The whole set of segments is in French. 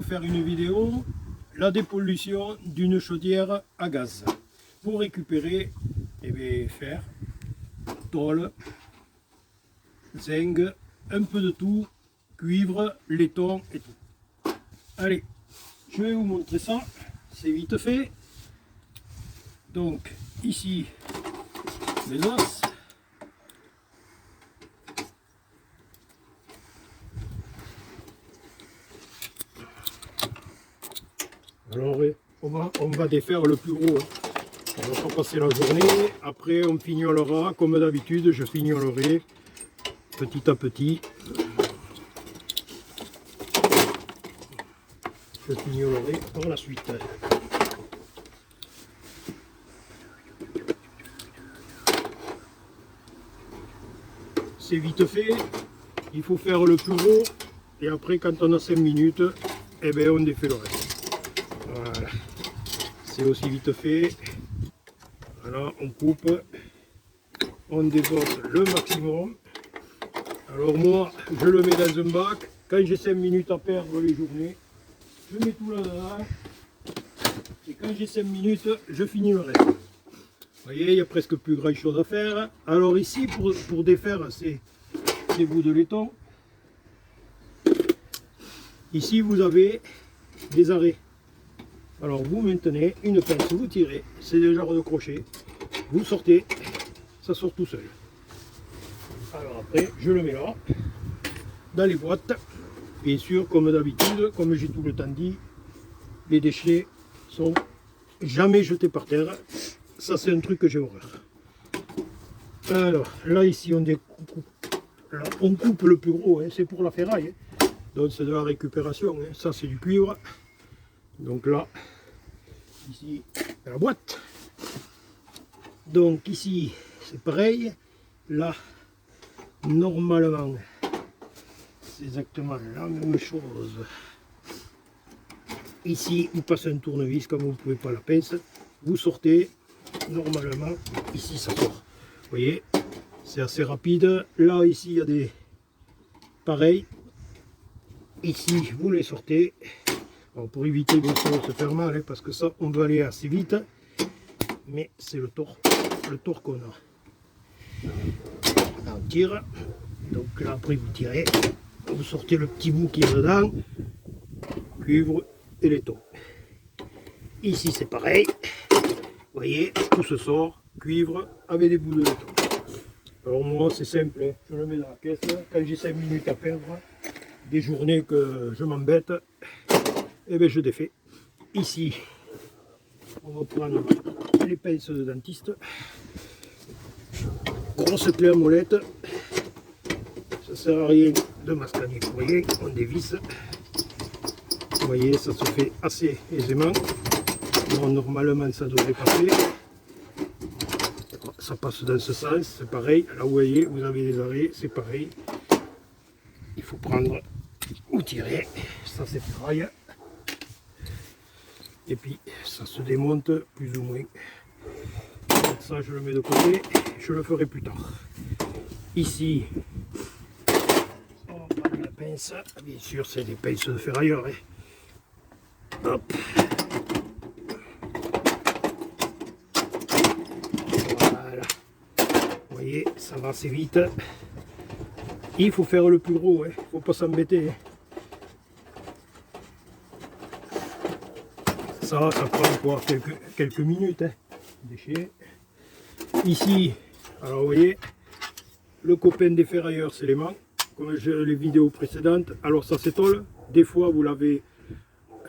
faire une vidéo, la dépollution d'une chaudière à gaz, pour récupérer fer, tôle, zinc, un peu de tout, cuivre, laiton et tout. Allez, je vais vous montrer ça, c'est vite fait. Donc ici, les os. Alors on va défaire le plus gros. On va pas passer la journée. Après on fignolera comme d'habitude. Je fignolerai petit à petit. Je fignolerai par la suite. C'est vite fait. Il faut faire le plus gros. Et après quand on a 5 minutes, eh bien, on défait le reste. Voilà, c'est aussi vite fait. Voilà, on coupe, on débosse le maximum. Alors moi, je le mets dans un bac. Quand j'ai 5 minutes à perdre les journées, je mets tout là-dedans. Et quand j'ai 5 minutes, je finis le reste. Vous voyez, il n'y a presque plus grand chose à faire. Alors ici, pour défaire ces bouts de laiton, ici vous avez des arrêts. Alors vous maintenez une pince, vous tirez, c'est des genres de crochet, vous sortez, ça sort tout seul. Alors après, je le mets là, dans les boîtes. Bien sûr, comme d'habitude, comme j'ai tout le temps dit, les déchets sont jamais jetés par terre. Ça c'est un truc que j'ai horreur. Alors là ici on découpe, là, on coupe le plus gros, hein, c'est pour la ferraille. Hein. Donc c'est de la récupération, hein. Ça c'est du cuivre. Donc là, ici, la boîte. Donc ici, c'est pareil. Là, normalement, c'est exactement la même chose. Ici, vous passez un tournevis, comme vous ne pouvez pas la pince. Vous sortez, normalement, ici ça sort. Vous voyez, c'est assez rapide. Là, ici, il y a des... Pareil. Ici, vous les sortez. Alors pour éviter bien sûr de se faire mal, hein, parce que ça on doit aller assez vite, mais c'est le tort qu'on a. Là, on tire, donc là après vous tirez, vous sortez le petit bout qui est dedans, cuivre et laiton. Ici c'est pareil, vous voyez, tout se sort, cuivre avec des bouts de laiton. Alors moi c'est simple, hein, je le mets dans la caisse, quand j'ai 5 minutes à perdre, des journées que je m'embête, et bien je défais. Ici, on va prendre les pinces de dentiste. Grosse clé à molette. Ça sert à rien de mascagner. Vous voyez, on dévisse. Vous voyez, ça se fait assez aisément. Bon, normalement, ça devrait passer. Ça passe dans ce sens, c'est pareil. Là, vous voyez, vous avez des arrêts, c'est pareil. Il faut prendre ou tirer. Ça, c'est ferraille. Et puis ça se démonte plus ou moins. Donc ça je le mets de côté, je le ferai plus tard. Ici, on va prendre la pince, bien sûr c'est des pinces de ferrailleur. Hein. Hop. Voilà. Vous voyez, ça va assez vite. Il faut faire le plus gros, hein. Il ne faut pas s'embêter. Hein. Ça prend quoi, quelques minutes, hein. Déchets. Ici, alors vous voyez, le copain des ferrailleurs, c'est l'aimant, comme les vidéos précédentes. Alors ça c'est tôle, des fois vous l'avez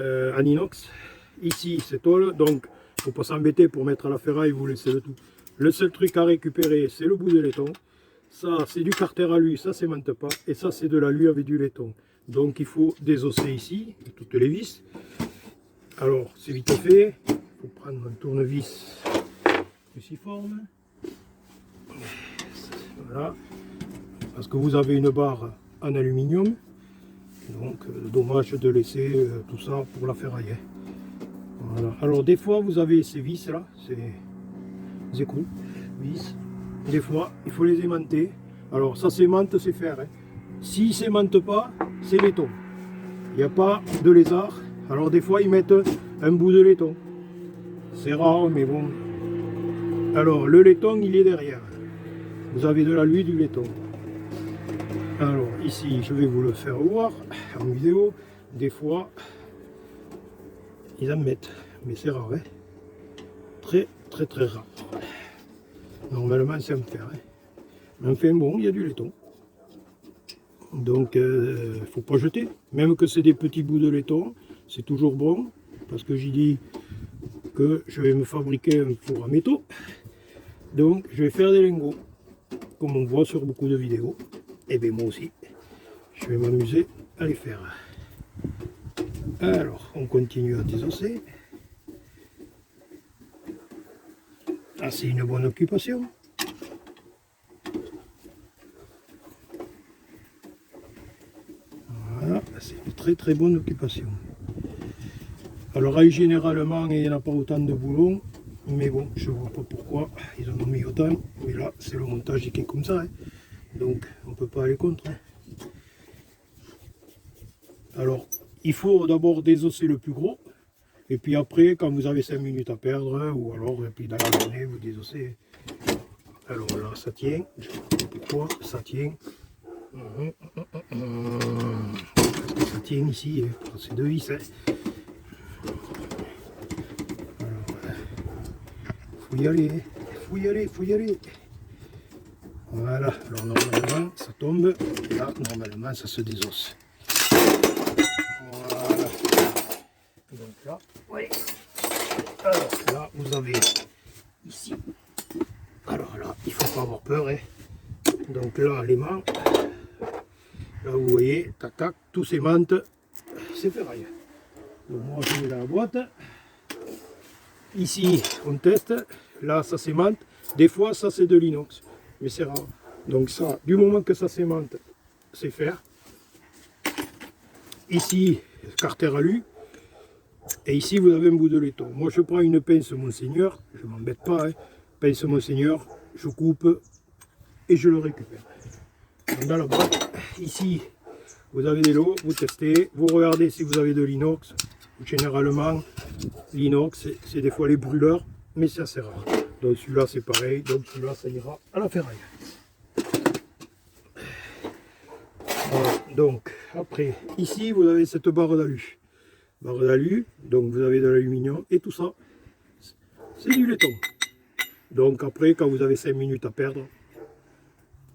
en inox. Ici c'est tôle, donc il ne faut pas s'embêter pour mettre à la ferraille, vous laissez le tout. Le seul truc à récupérer, c'est le bout de laiton. Ça c'est du carter à lui, ça s'aimante pas. Et ça c'est de l'alu avec du laiton. Donc il faut désosser ici, toutes les vis. Alors c'est vite fait, il faut prendre un tournevis cruciforme, voilà, parce que vous avez une barre en aluminium, donc dommage de laisser tout ça pour la ferraille. Voilà. Alors des fois vous avez ces vis là, ces écrous, vis, des fois il faut les aimanter. Alors ça s'aimante, c'est fer, hein. S'il ne s'aimante pas, c'est laiton. Il n'y a pas de lézard. Alors des fois ils mettent un bout de laiton. C'est rare, mais bon. Alors le laiton, il est derrière. Vous avez de l'alu, du laiton. Alors ici, je vais vous le faire voir en vidéo. Des fois, ils en mettent, mais c'est rare. Hein. Très rare. Normalement, c'est à me faire. Hein. Mais enfin bon, il y a du laiton. Donc, faut pas jeter. Même que c'est des petits bouts de laiton, c'est toujours bon. Parce que j'ai dit que je vais me fabriquer un four à métaux. Donc, je vais faire des lingots. Comme on voit sur beaucoup de vidéos. Et bien moi aussi, je vais m'amuser à les faire. Alors, on continue à désosser. Ah, c'est une bonne occupation. Voilà, c'est une très bonne occupation. Alors, généralement, il n'y en a pas autant de boulons. Mais bon, je ne vois pas pourquoi ils en ont mis autant. Mais là, c'est le montage qui est comme ça. Hein. Donc, on ne peut pas aller contre. Hein. Alors, il faut d'abord désosser le plus gros. Et puis après, quand vous avez 5 minutes à perdre, ou alors, et puis dans la journée, vous désossez. Alors là, ça tient. Je ne sais pas pourquoi, ça tient. Ça tient ici, c'est deux vis. Hein. Faut y aller, faut y aller, faut y aller. Voilà, alors normalement ça tombe, et là normalement ça se désosse. Voilà. Donc là, oui. Alors là vous avez ici. Alors là, il ne faut pas avoir peur. Hein. Donc là, l'aimant, là vous voyez, tac tac, tous ces mantes, c'est ferraille. Donc moi je mets dans la boîte. Ici, on teste. Là, ça s'aimante. Des fois, ça c'est de l'inox. Mais c'est rare. Donc ça, du moment que ça s'aimante, c'est fer. Ici, carter alu. Et ici, vous avez un bout de laiton. Moi, je prends une pince Monseigneur. Je ne m'embête pas. Hein. Pince Monseigneur, je coupe et je le récupère. Donc, dans la boîte, ici, vous avez des lots. Vous testez. Vous regardez si vous avez de l'inox. Généralement, l'inox, c'est des fois les brûleurs, mais c'est assez rare. Donc celui-là, c'est pareil. Donc celui-là, ça ira à la ferraille. Voilà. Donc, après, ici, vous avez cette barre d'alu. Barre d'alu, donc vous avez de l'aluminium et tout ça, c'est du laiton. Donc après, quand vous avez 5 minutes à perdre,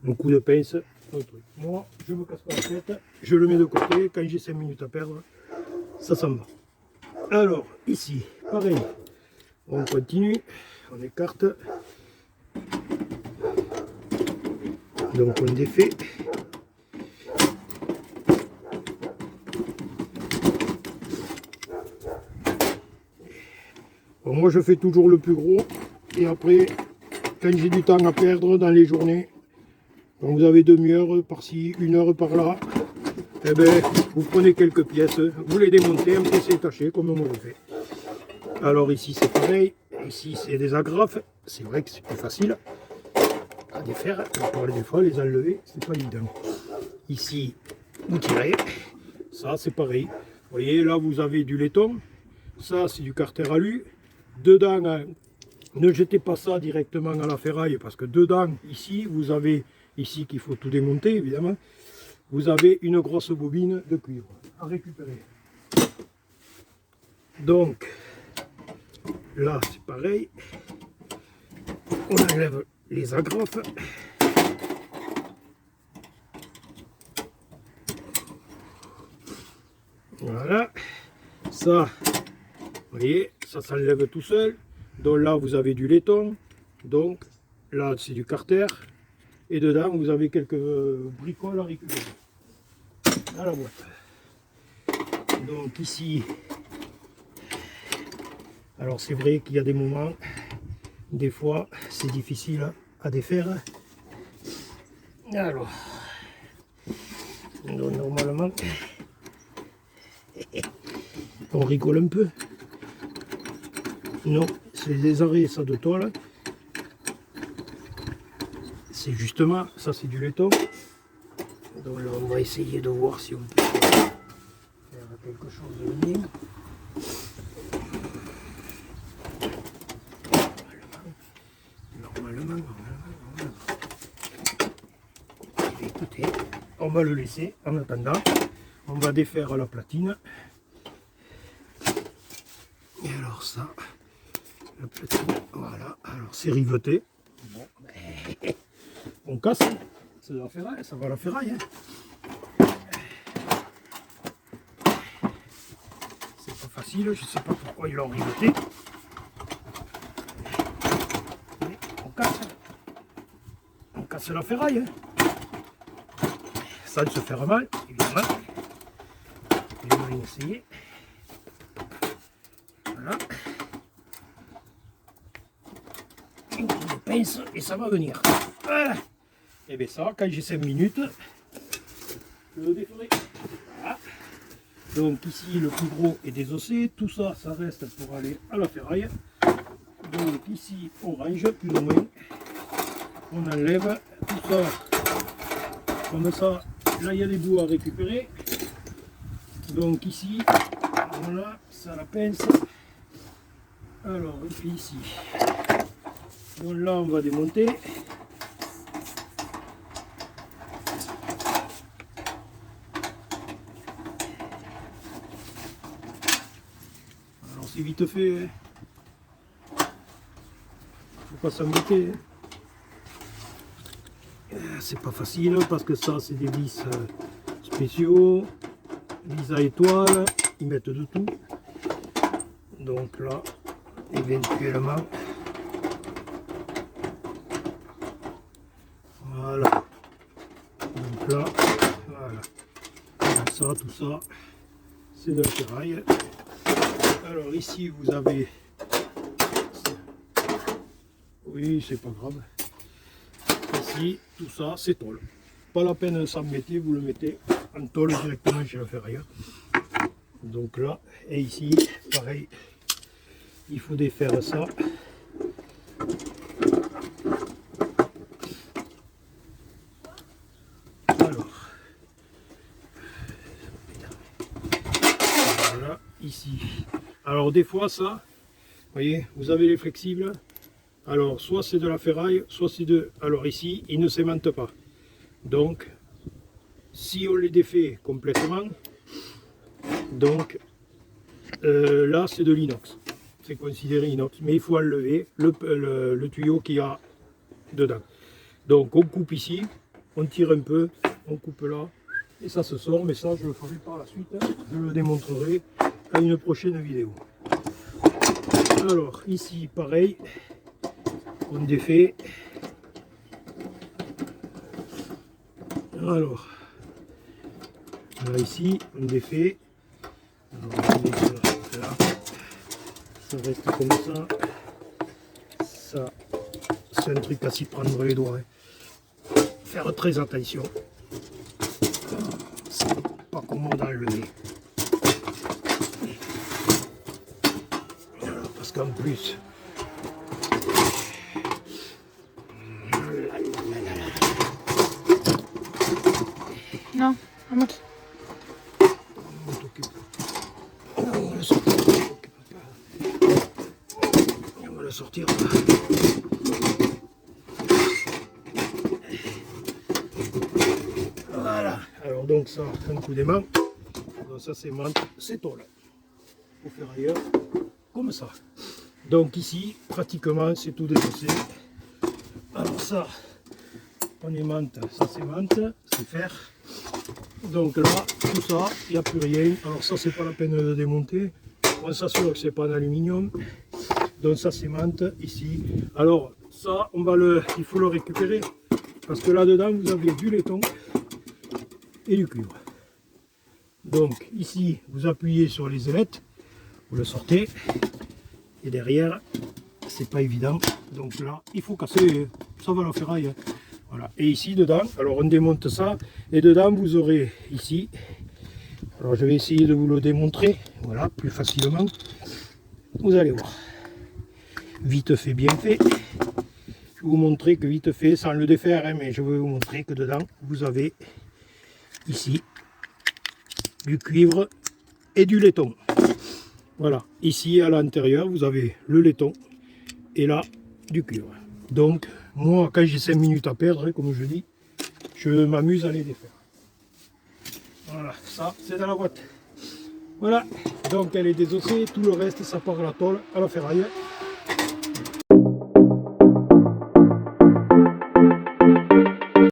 un coup de pince, un truc. Moi, je ne me casse pas la tête, je le mets de côté. Quand j'ai 5 minutes à perdre, ça s'en va. Alors, ici, pareil, on continue, on écarte, donc on défait. Bon, moi je fais toujours le plus gros, et après, quand j'ai du temps à perdre dans les journées, quand vous avez demi-heure par-ci, 1 heure par-là, eh ben, vous prenez quelques pièces, vous les démontez, un peu détachées comme on le fait. Alors ici c'est pareil, ici c'est des agrafes, c'est vrai que c'est plus facile à défaire, pour des fois les enlever, c'est pas évident. Ici vous tirez, ça c'est pareil, vous voyez là vous avez du laiton, ça c'est du carter alu, dedans ne jetez pas ça directement à la ferraille parce que dedans ici vous avez, ici qu'il faut tout démonter évidemment, vous avez une grosse bobine de cuivre à récupérer. Donc là c'est pareil, on enlève les agrafes. Voilà, ça, vous voyez, ça s'enlève tout seul. Donc là vous avez du laiton, donc là c'est du carter, et dedans vous avez quelques bricoles à récupérer dans la boîte. Donc ici, alors c'est vrai qu'il y a des moments, des fois c'est difficile à défaire. Alors, donc normalement, on rigole un peu. Non, c'est des arrêts ça de toile. C'est justement, ça c'est du laiton. Donc là on va essayer de voir si on peut faire quelque chose de bien. on va le laisser en attendant. On va défaire la platine. Et alors ça, la platine, voilà. Alors c'est riveté. Bon, ben, on casse. Ça va la ferraille, ça va la ferraille. Hein. C'est pas facile, je sais pas pourquoi ils l'ont riveté. Mais on casse. On casse la ferraille. Hein. Ça ne se fait mal, évidemment. Je vais essayer. Voilà. Une petite pince et ça va venir. Voilà. Et bien ça, quand j'ai 5 minutes, je le déferai. Voilà. Donc ici, le plus gros est désossé. Tout ça, ça reste pour aller à la ferraille. Donc ici, orange, plus ou moins. On enlève tout ça. Comme ça, là, il y a des bouts à récupérer. Donc ici, voilà, ça la pince. Alors, et puis ici. Donc là, on va démonter. Alors, c'est vite fait. Hein. Faut pas s'embêter. C'est pas facile parce que ça, c'est des vis spéciaux. Vis à étoiles, ils mettent de tout. Donc là, éventuellement, voilà. Donc là, voilà. Ça, tout ça, c'est de la ferraille. Alors ici, vous avez... Oui, c'est pas grave. Ici, tout ça, c'est tôle. Pas la peine de s'en mettre, vous le mettez en tôle directement chez le ferrailleur. Donc là, et ici, pareil, il faut défaire ça. Alors, voilà, ici. Alors des fois ça, vous voyez, vous avez les flexibles. Alors soit c'est de la ferraille, soit c'est de... Alors ici, ils ne s'aimantent pas. Donc, si on les défait complètement, donc là c'est de l'inox. C'est considéré inox, mais il faut enlever le tuyau qu'il y a dedans. Donc on coupe ici, on tire un peu, on coupe là, et ça se sort, mais ça je le ferai par la suite, je le démontrerai à une prochaine vidéo. Alors ici pareil, on défait. Alors là ici on défait. Alors, on met ça là. Ça reste comme ça. Ça, c'est un truc à s'y prendre les doigts. Hein. Faire très attention. C'est pas commode à enlever. Parce qu'en plus, non, remonte. On va le sortir. Voilà. Alors donc ça, un coup d'aimant. Donc ça c'est menthe, c'est tôle. Au ferrailleur, comme ça. Donc ici, pratiquement, c'est tout désossé. Alors ça, on aimante, ça c'est menthe, c'est fer. Donc là, tout ça, il n'y a plus rien. Alors ça, c'est pas la peine de démonter. On s'assure que c'est pas en aluminium. Donc ça, c'est menthe ici. Alors ça, il faut le récupérer. Parce que là-dedans, vous avez du laiton et du cuivre. Donc ici, vous appuyez sur les ailettes, vous le sortez. Et derrière, c'est pas évident. Donc là, il faut casser. Ça va la ferraille. Voilà. Et ici, dedans, alors on démonte ça. Et dedans, vous aurez ici. Alors je vais essayer de vous le démontrer. Voilà, plus facilement. Vous allez voir. Vite fait, bien fait. Je vais vous montrer que vite fait, sans le défaire, hein, mais je vais vous montrer que dedans, vous avez ici du cuivre et du laiton. Voilà, ici à l'intérieur, vous avez le laiton et là, du cuivre. Donc, moi, quand j'ai 5 minutes à perdre, comme je dis, je m'amuse à les défaire. Voilà, ça c'est dans la boîte. Voilà, donc elle est désossée, tout le reste ça part à la tôle, à la ferraille.